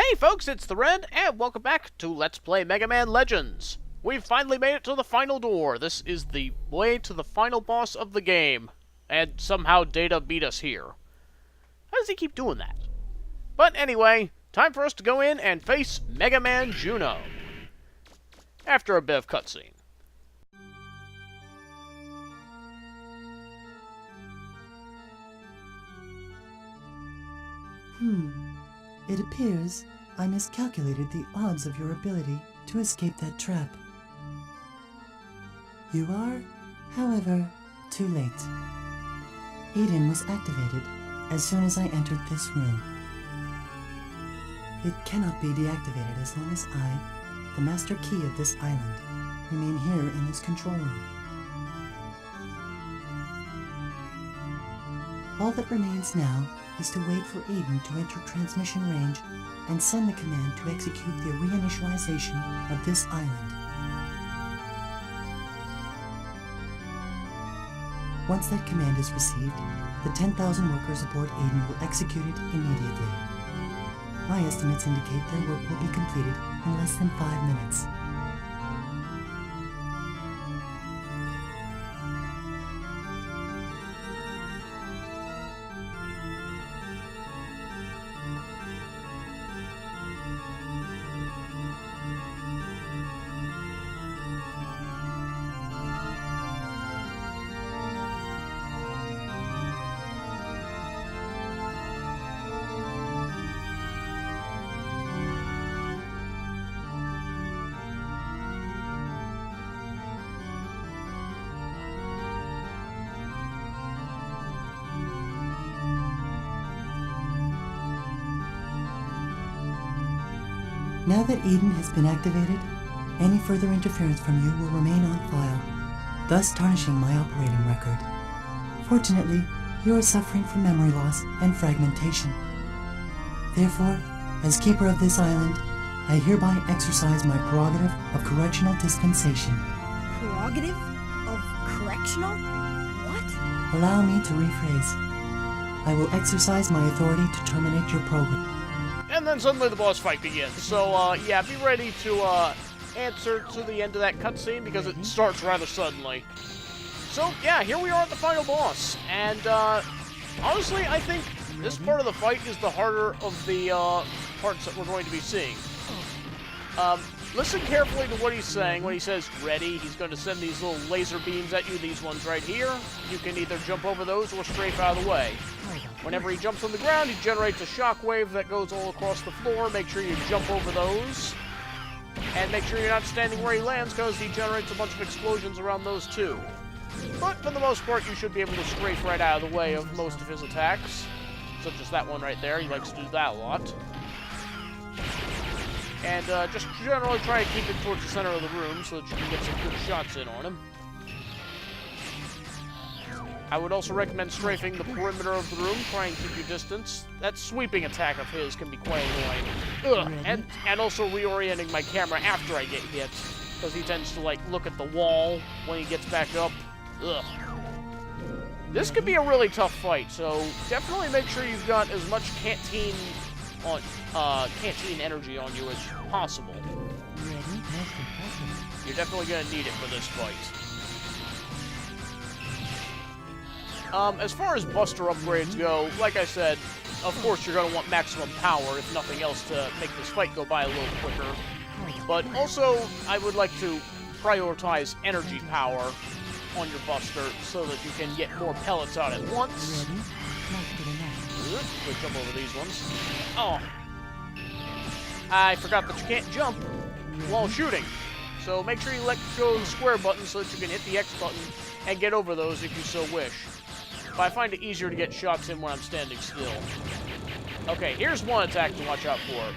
Hey folks, it's the Red, and welcome back to Let's Play Mega Man Legends. We've finally made it to the final door. This is the way to the final boss of the game. And somehow Data beat us here. How does he keep doing that? But anyway, time for us to go in and face Mega Man Juno. After a bit of cutscene. It appears I miscalculated the odds of your ability to escape that trap. You are, however, too late. Eden was activated as soon as I entered this room. It cannot be deactivated as long as I, the master key of this island, remain here in this control room. All that remains now is to wait for Eden to enter transmission range and send the command to execute the reinitialization of this island. Once that command is received, the 10,000 workers aboard Eden will execute it immediately. My estimates indicate their work will be completed in less than 5 minutes. Now that Eden has been activated, any further interference from you will remain on file, thus tarnishing my operating record. Fortunately, you are suffering from memory loss and fragmentation. Therefore, as keeper of this island, I hereby exercise my prerogative of correctional dispensation. Prerogative of correctional? What? Allow me to rephrase. I will exercise my authority to terminate your program. And then suddenly the boss fight begins. So, yeah, be ready to, answer to the end of that cutscene because it starts rather suddenly. So, yeah, here we are at the final boss. And, honestly, I think this part of the fight is the harder of the, parts that we're going to be seeing. Listen carefully to what he's saying. When he says, ready, he's going to send these little laser beams at you, these ones right here. You can either jump over those or strafe out of the way. Whenever he jumps on the ground, he generates a shockwave that goes all across the floor. Make sure you jump over those. And make sure you're not standing where he lands, because he generates a bunch of explosions around those too. But for the most part, you should be able to strafe right out of the way of most of his attacks. Such as that one right there. He likes to do that a lot. And just generally try to keep it towards the center of the room so that you can get some good shots in on him. I would also recommend strafing the perimeter of the room, try and keep your distance. That sweeping attack of his can be quite annoying. Ugh. And also reorienting my camera after I get hit, because he tends to, like, look at the wall when he gets back up. Ugh. This could be a really tough fight, so definitely make sure you've got as much canteen energy on you as possible. You're definitely going to need it for this fight. As far as Buster upgrades go, like I said, of course you're going to want maximum power, if nothing else, to make this fight go by a little quicker. But also, I would like to prioritize energy power on your Buster so that you can get more pellets out at once. We'll jump over these ones. Oh. I forgot that you can't jump while shooting. So make sure you let go of the square button so that you can hit the X button and get over those if you so wish. But I find it easier to get shots in when I'm standing still. Okay, here's one attack to watch out for.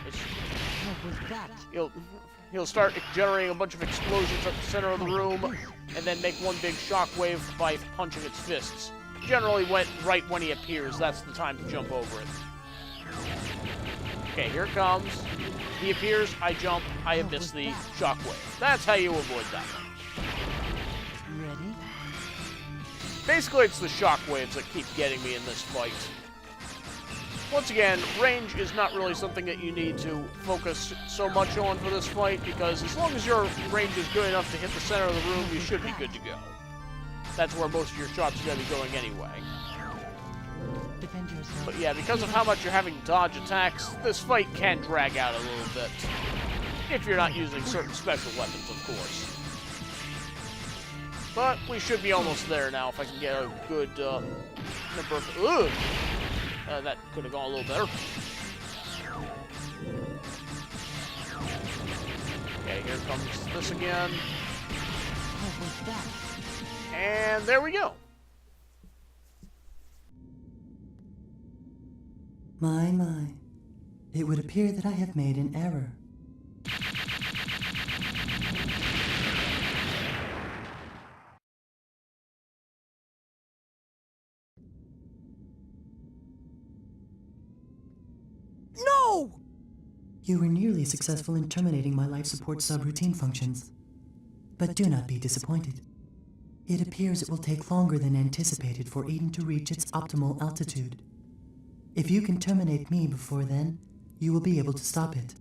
He'll start generating a bunch of explosions at the center of the room, and then make one big shockwave by punching its fists. Generally, right when he appears, that's the time to jump over it. Okay, here it comes. He appears, I jump, I miss the shockwave. That's how you avoid that one. Ready? Basically, it's the shockwaves that keep getting me in this fight. Once again, range is not really something that you need to focus so much on for this fight, because as long as your range is good enough to hit the center of the room, you should be good to go. That's where most of your shots are going to be going anyway. But yeah, because of how much you're having to dodge attacks, this fight can drag out a little bit. If you're not using certain special weapons, of course. But we should be almost there now if I can get a good number of... Ugh! That could have gone a little better. Okay, here comes this again. And there we go. My. It would appear that I have made an error. No! You were nearly successful in terminating my life support subroutine functions. But do not be disappointed. It appears it will take longer than anticipated for Eden to reach its optimal altitude. If you can terminate me before then, you will be able to stop it.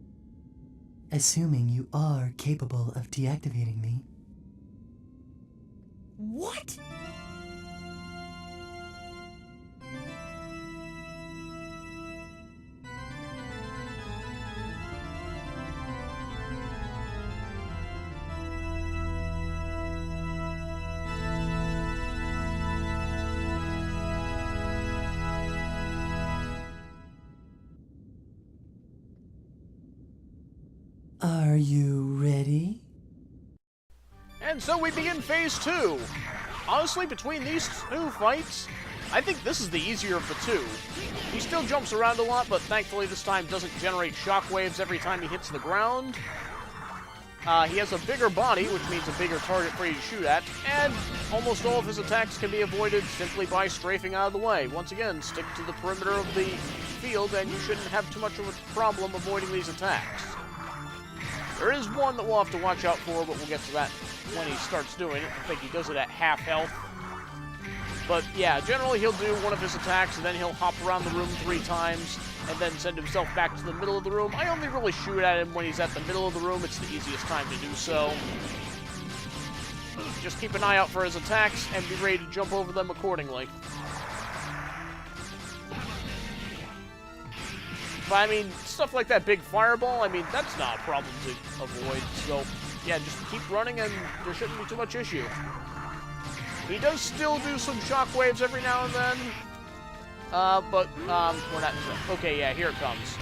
Assuming you are capable of deactivating me. What? Are you ready? And so we begin phase 2. Honestly, between these two fights, I think this is the easier of the two. He still jumps around a lot, but thankfully this time doesn't generate shockwaves every time he hits the ground. He has a bigger body, which means a bigger target for you to shoot at, and almost all of his attacks can be avoided simply by strafing out of the way. Once again, stick to the perimeter of the field, and you shouldn't have too much of a problem avoiding these attacks. There is one that we'll have to watch out for, but we'll get to that when he starts doing it. I think he does it at half health. But yeah, generally he'll do one of his attacks, and then he'll hop around the room 3 times, and then send himself back to the middle of the room. I only really shoot at him when he's at the middle of the room. It's the easiest time to do so. Just keep an eye out for his attacks, and be ready to jump over them accordingly. But I mean, stuff like that big fireball, I mean, that's not a problem to avoid. So, yeah, just keep running and there shouldn't be too much issue. He does still do some shockwaves every now and then. But we're not... Okay, yeah, here it comes.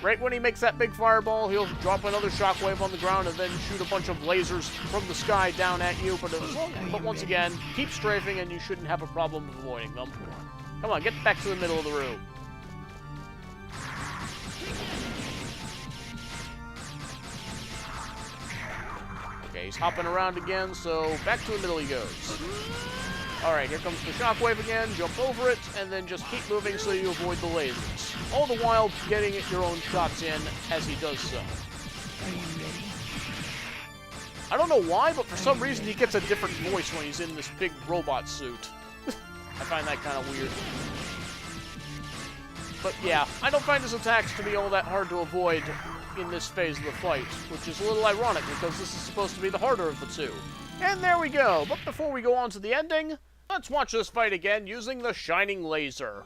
Right when he makes that big fireball, he'll drop another shockwave on the ground and then shoot a bunch of lasers from the sky down at you. But once again, keep strafing and you shouldn't have a problem avoiding them. Come on, get back to the middle of the room. Okay, he's hopping around again, so back to the middle he goes. Alright, here comes the shockwave again, jump over it, and then just keep moving so you avoid the lasers. All the while getting your own shots in as he does so. I don't know why, but for some reason he gets a different voice when he's in this big robot suit. I find that kind of weird. But yeah, I don't find his attacks to be all that hard to avoid in this phase of the fight, which is a little ironic because this is supposed to be the harder of the two. And there we go, but before we go on to the ending, let's watch this fight again using the Shining Laser.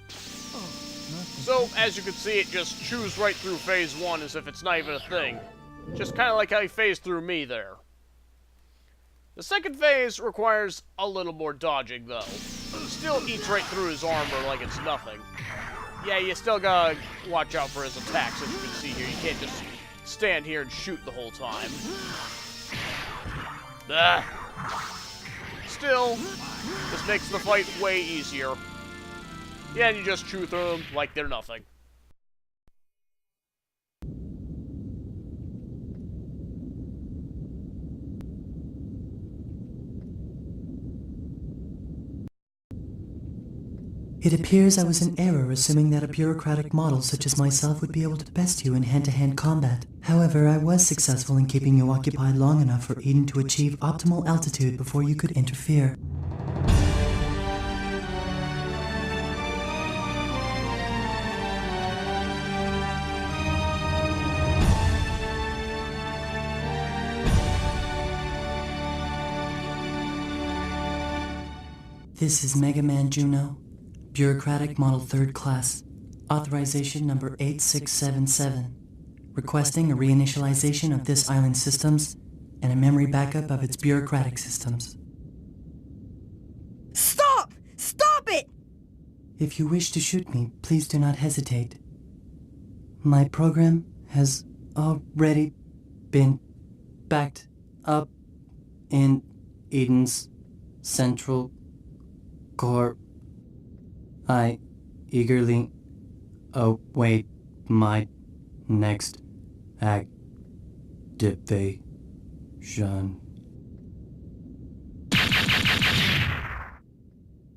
So, as you can see, it just chews right through phase 1 as if it's not even a thing. Just kind of like how he phased through me there. The second phase requires a little more dodging, though. Still eats right through his armor like it's nothing. Yeah, you still gotta watch out for his attacks, as you can see here. You can't just stand here and shoot the whole time. Still, this makes the fight way easier. Yeah, and you just chew through them like they're nothing. It appears I was in error assuming that a bureaucratic model such as myself would be able to best you in hand-to-hand combat. However, I was successful in keeping you occupied long enough for Eden to achieve optimal altitude before you could interfere. This is Mega Man Juno, Bureaucratic Model 3rd Class, Authorization Number 8677, requesting a reinitialization of this island's systems and a memory backup of its bureaucratic systems. Stop! Stop it! If you wish to shoot me, please do not hesitate. My program has already been backed up in Eden's central core. I eagerly await my next activation.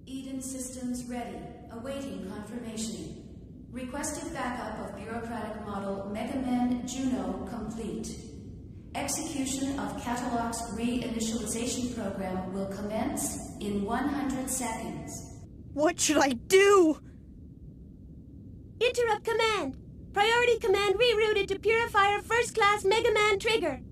Eden systems ready, awaiting confirmation. Requested backup of bureaucratic model Mega Man Juno complete. Execution of Catalog's reinitialization program will commence in 100 seconds. What should I do? Interrupt command. Priority command rerouted to Purifier First Class Mega Man Trigger.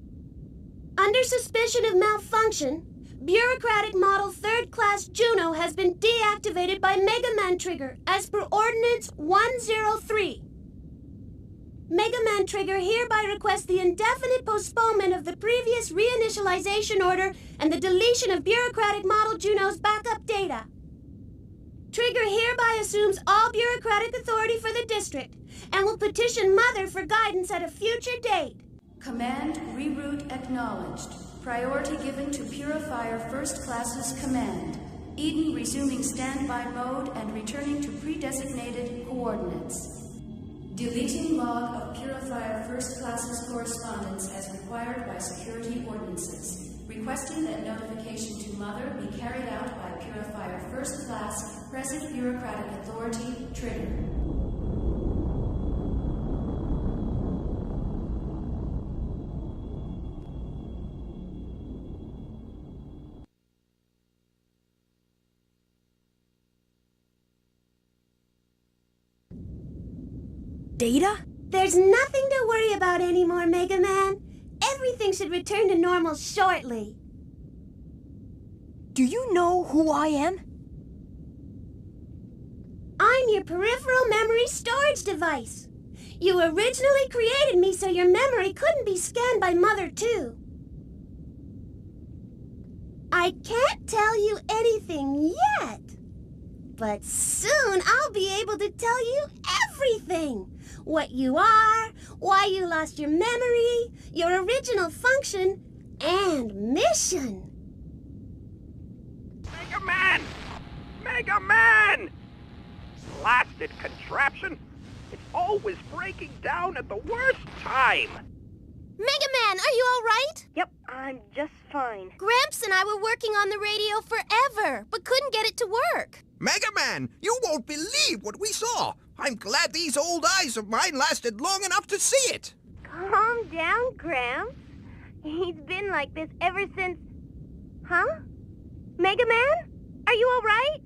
Under suspicion of malfunction, Bureaucratic Model 3rd Class Juno has been deactivated by Mega Man Trigger as per Ordinance 103. Mega Man Trigger hereby requests the indefinite postponement of the previous reinitialization order and the deletion of Bureaucratic Model Juno's backup data. Trigger hereby assumes all bureaucratic authority for the district and will petition Mother for guidance at a future date. Command reroute acknowledged. Priority given to Purifier First Class's command. Eden resuming standby mode and returning to pre-designated coordinates. Deleting log of Purifier First Class's correspondence as required by security ordinances. Requesting that notification to Mother be carried out by Purifier First Class, present bureaucratic authority, trigger. Data? There's nothing to worry about anymore, Mega Man. Everything should return to normal shortly. Do you know who I am? I'm your peripheral memory storage device. You originally created me so your memory couldn't be scanned by Mother, too. I can't tell you anything yet, but soon I'll be able to tell you everything. What you are, why you lost your memory, your original function, and mission. Mega Man! Mega Man! Blasted contraption! It's always breaking down at the worst time! Mega Man, are you all right? Yep, I'm just fine. Gramps and I were working on the radio forever, but couldn't get it to work. Mega Man, you won't believe what we saw! I'm glad these old eyes of mine lasted long enough to see it! Calm down, Gramps. He's been like this ever since... Huh? Mega Man? Are you all right?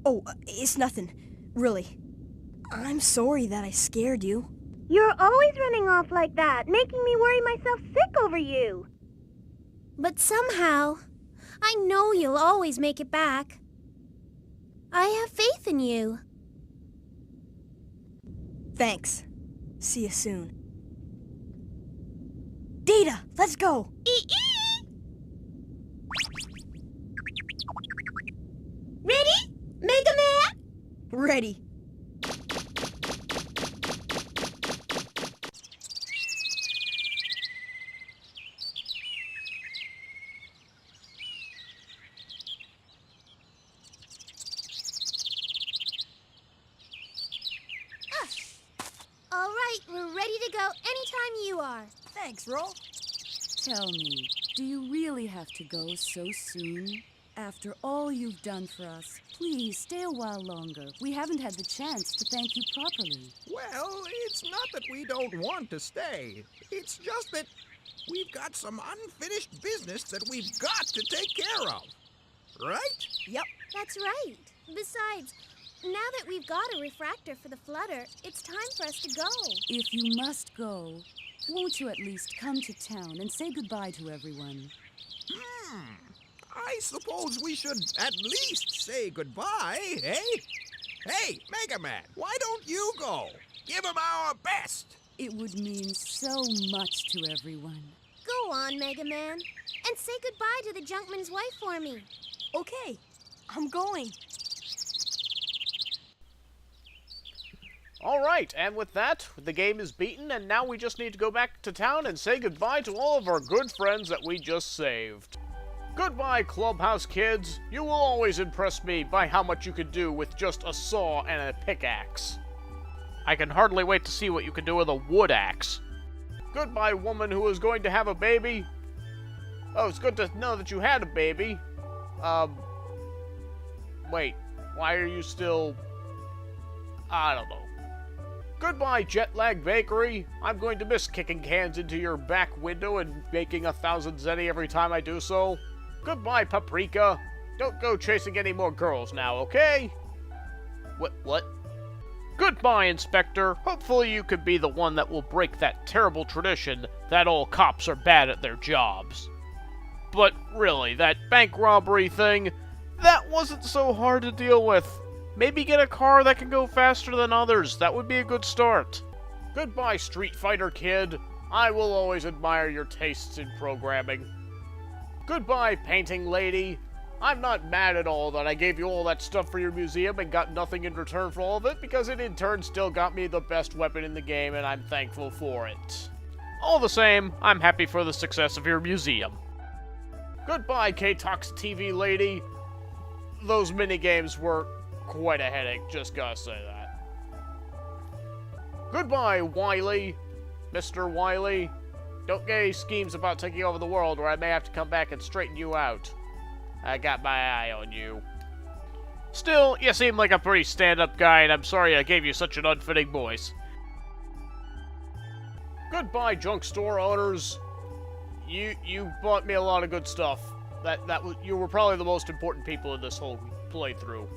Oh, it's nothing. Really. I'm sorry that I scared you. You're always running off like that, making me worry myself sick over you. But somehow, I know you'll always make it back. I have faith in you. Thanks. See you soon. Data, let's go! Ready? Mega Man? Ready. All right, we're ready to go anytime you are. Thanks, Roll. Tell me, do you really have to go so soon? After all you've done for us, please stay a while longer. We haven't had the chance to thank you properly. Well, it's not that we don't want to stay. It's just that we've got some unfinished business that we've got to take care of. Right? Yep. That's right. Besides, now that we've got a refractor for the flutter, it's time for us to go. If you must go, won't you at least come to town and say goodbye to everyone? I suppose we should at least say goodbye, eh? Hey, Mega Man, why don't you go? Give him our best. It would mean so much to everyone. Go on, Mega Man, and say goodbye to the Junkman's wife for me. Okay, I'm going. Alright, and with that, the game is beaten, and now we just need to go back to town and say goodbye to all of our good friends that we just saved. Goodbye, Clubhouse kids. You will always impress me by how much you can do with just a saw and a pickaxe. I can hardly wait to see what you can do with a wood axe. Goodbye, woman who is going to have a baby. Oh, it's good to know that you had a baby. Wait, why are you still... I don't know. Goodbye, Jetlag Bakery. I'm going to miss kicking cans into your back window and making 1,000 zenny every time I do so. Goodbye, Paprika. Don't go chasing any more girls now, okay? What? Goodbye, Inspector. Hopefully you could be the one that will break that terrible tradition that all cops are bad at their jobs. But really, that bank robbery thing, that wasn't so hard to deal with. Maybe get a car that can go faster than others. That would be a good start. Goodbye, Street Fighter Kid. I will always admire your tastes in programming. Goodbye, Painting Lady. I'm not mad at all that I gave you all that stuff for your museum and got nothing in return for all of it, because it in turn still got me the best weapon in the game, and I'm thankful for it. All the same, I'm happy for the success of your museum. Goodbye, K-Tox TV Lady. Those minigames were quite a headache, just gotta say that. Goodbye, Wily. Mr. Wily. Don't get any schemes about taking over the world, or I may have to come back and straighten you out. I got my eye on you. Still, you seem like a pretty stand-up guy, and I'm sorry I gave you such an unfitting voice. Goodbye, junk store owners. You bought me a lot of good stuff. You were probably the most important people in this whole playthrough.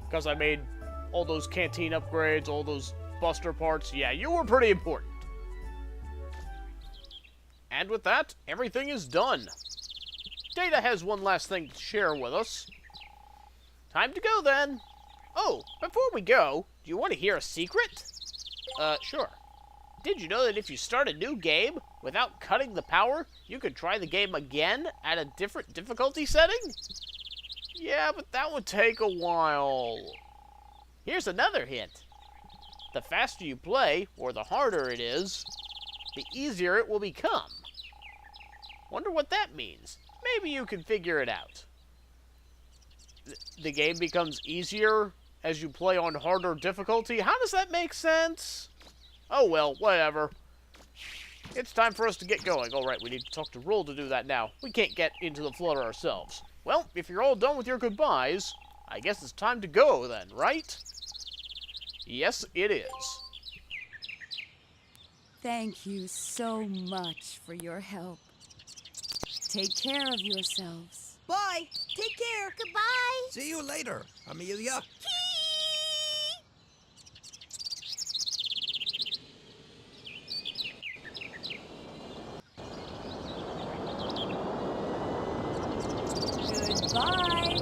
Because I made all those canteen upgrades, all those buster parts. Yeah, you were pretty important. And with that, everything is done. Data has one last thing to share with us. Time to go, then. Oh, before we go, do you want to hear a secret? Sure. Did you know that if you start a new game without cutting the power, you could try the game again at a different difficulty setting? Yeah, but that would take a while. Here's another hint. The faster you play, or the harder it is, the easier it will become. Wonder what that means. Maybe you can figure it out. The game becomes easier as you play on harder difficulty? How does that make sense? Oh well, whatever. It's time for us to get going. Alright, we need to talk to Roll to do that now. We can't get into the flutter ourselves. Well, if you're all done with your goodbyes, I guess it's time to go then, right? Yes, it is. Thank you so much for your help. Take care of yourselves. Bye. Take care. Goodbye. See you later, Amelia. Goodbye.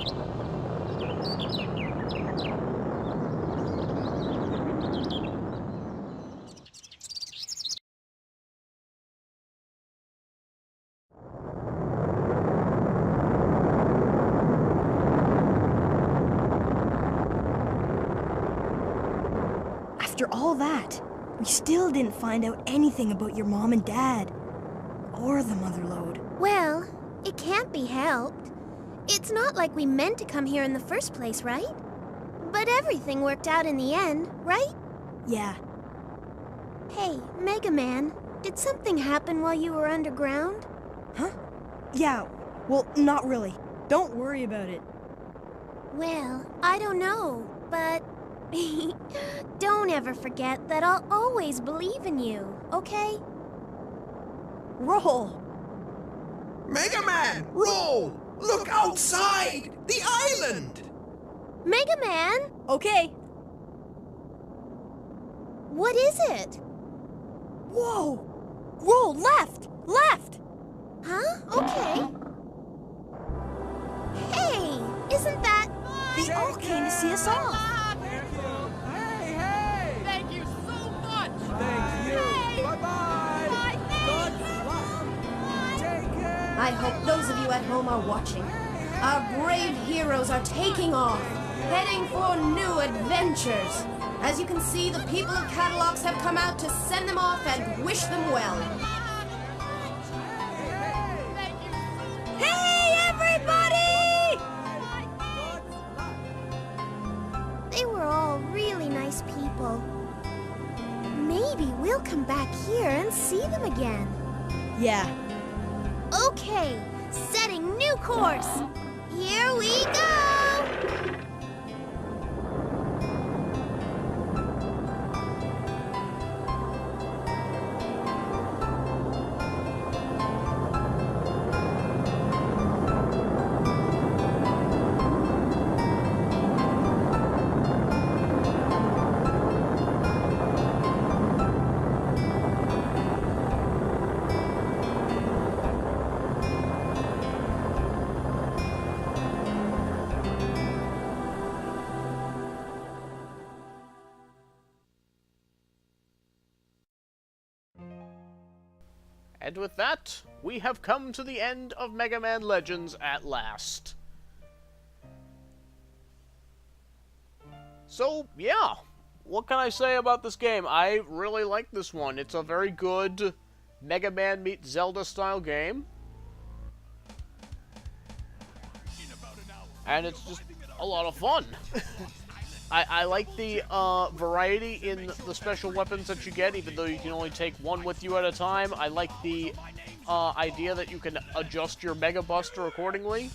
After all that, we still didn't find out anything about your mom and dad. Or the mother lode. Well, it can't be helped. It's not like we meant to come here in the first place, right? But everything worked out in the end, right? Yeah. Hey, Mega Man, did something happen while you were underground? Huh? Yeah, well, not really. Don't worry about it. Well, I don't know, but don't ever forget that I'll always believe in you, okay? Roll! Mega Man, roll! Look outside! The island! Mega Man, Okay. what is it? Whoa! Roll left! Left! Huh? Okay. isn't that? They all came to see us off. Thank you so much! Thank you. Bye-bye. Good luck. Take care. I hope those of you at home are watching. Our brave heroes are taking off, heading for new adventures. As you can see, the people of Catalogs have come out to send them off and wish them well. Hey, everybody! They were all really nice people. Maybe we'll come back here and see them again. Yeah. Okay, setting new course. Here we go! And with that, we have come to the end of Mega Man Legends at last. So, yeah, what can I say about this game? I really like this one. It's a very good Mega Man meets Zelda style game. And it's just a lot of fun. I like the variety in the special weapons that you get, even though you can only take one with you at a time. I like the idea that you can adjust your Mega Buster accordingly.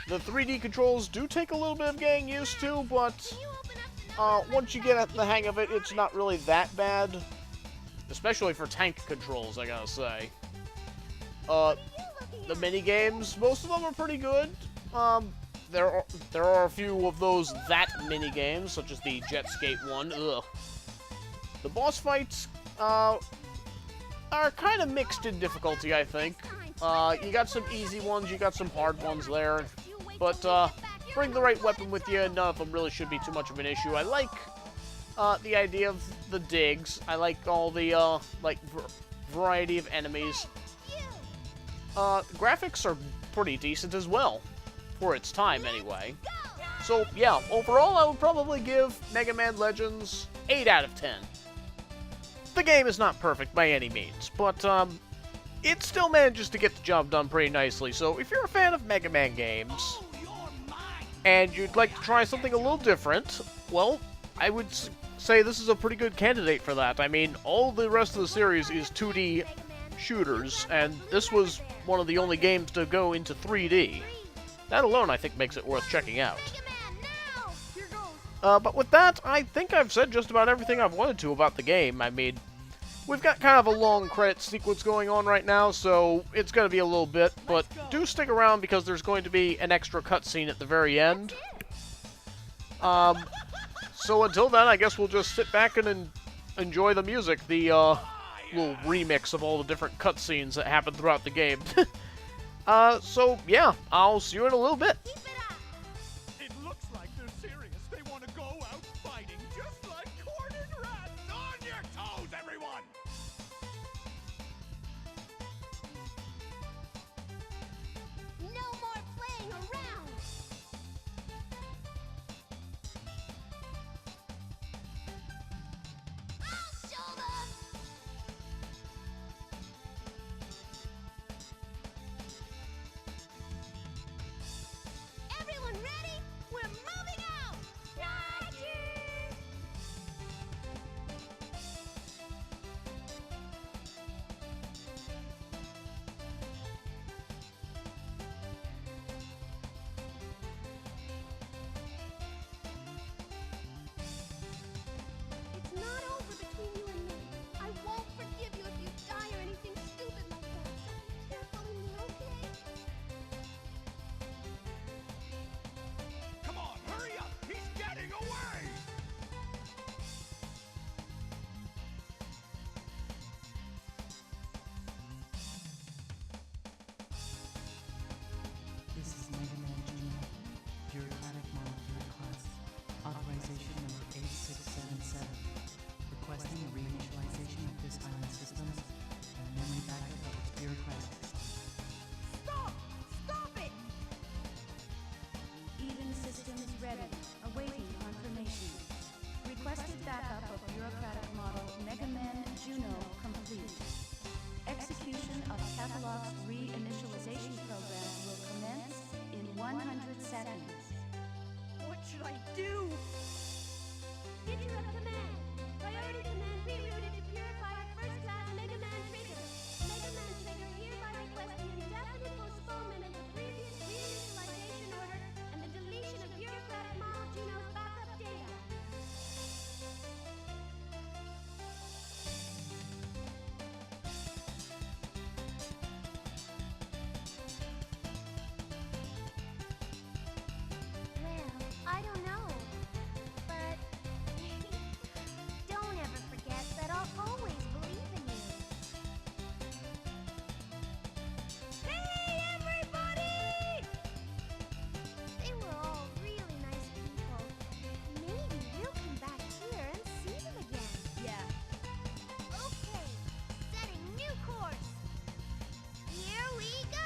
The 3D controls do take a little bit of getting used to, but once you get the hang of it, it's not really that bad. Especially for tank controls, I gotta say. The mini-games, most of them are pretty good. There are a few of those mini-games, such as the Jet Skate one. Ugh. The boss fights are kind of mixed in difficulty, I think. You got some easy ones, you got some hard ones there. But bring the right weapon with you, none of them really should be too much of an issue. I like the idea of the digs. I like all the variety of enemies. Graphics are pretty decent as well. For its time, anyway. So, yeah, overall, I would probably give Mega Man Legends 8 out of 10. The game is not perfect by any means, but, it still manages to get the job done pretty nicely, so if you're a fan of Mega Man games, and you'd like to try something a little different, well, I would say this is a pretty good candidate for that. I mean, all the rest of the series is 2D shooters, and this was one of the only games to go into 3D. That alone, I think, makes it worth checking out. But with that, I think I've said just about everything I've wanted to about the game. I mean, we've got kind of a long credit sequence going on right now, so it's going to be a little bit, but do stick around because there's going to be an extra cutscene at the very end. So until then, I guess we'll just sit back and enjoy the music, the little remix of all the different cutscenes that happen throughout the game. So, yeah, I'll see you in a little bit. It looks like they're serious. They want to go out fighting, just like cornered rats. On your toes, everyone! No more playing around! I'll show them! Catalog's reinitialization program will commence in 100 seconds. What should I do? Interrupt command. Priority command rerouted to Purifier First Class Mega Man Trigger. Mega Man Trigger hereby requests the indefinite postponement of the previous reinitialization order and the deletion of bureaucratic Man Juno's backup data. Well, I don't know. But don't ever forget that I'll always believe in you. Hey, everybody! They were all really nice people. Maybe we'll come back here and see them again. Yeah. Okay, setting new course. Here we go!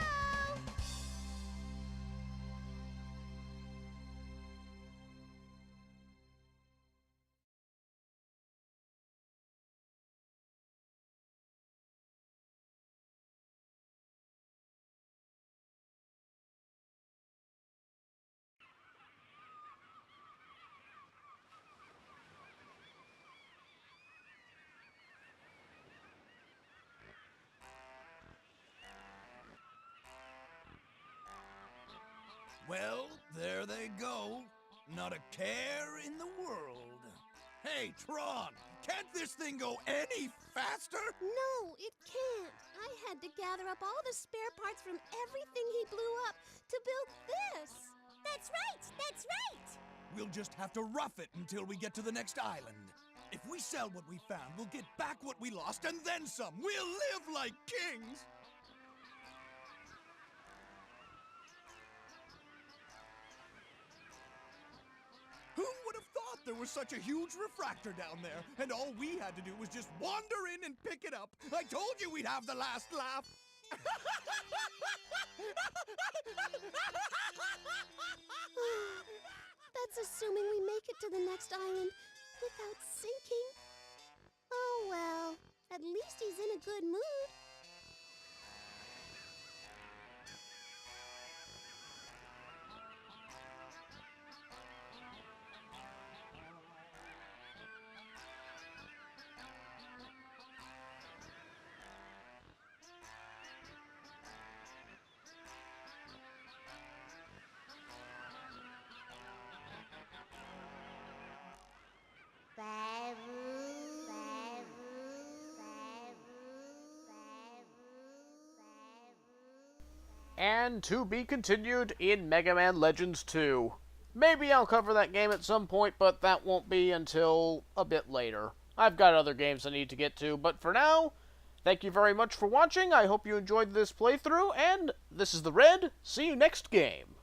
Well, there they go. Not a care in the world. Hey, Tron, can't this thing go any faster? No, it can't. I had to gather up all the spare parts from everything he blew up to build this. That's right! That's right! We'll just have to rough it until we get to the next island. If we sell what we found, we'll get back what we lost and then some. We'll live like kings! Who would have thought there was such a huge refractor down there, and all we had to do was just wander in and pick it up? I told you we'd have the last laugh! That's assuming we make it to the next island without sinking. Oh well, at least he's in a good mood. And to be continued in Mega Man Legends 2. Maybe I'll cover that game at some point, but that won't be until a bit later. I've got other games I need to get to, but for now, thank you very much for watching. I hope you enjoyed this playthrough, and this is the Red. See you next game.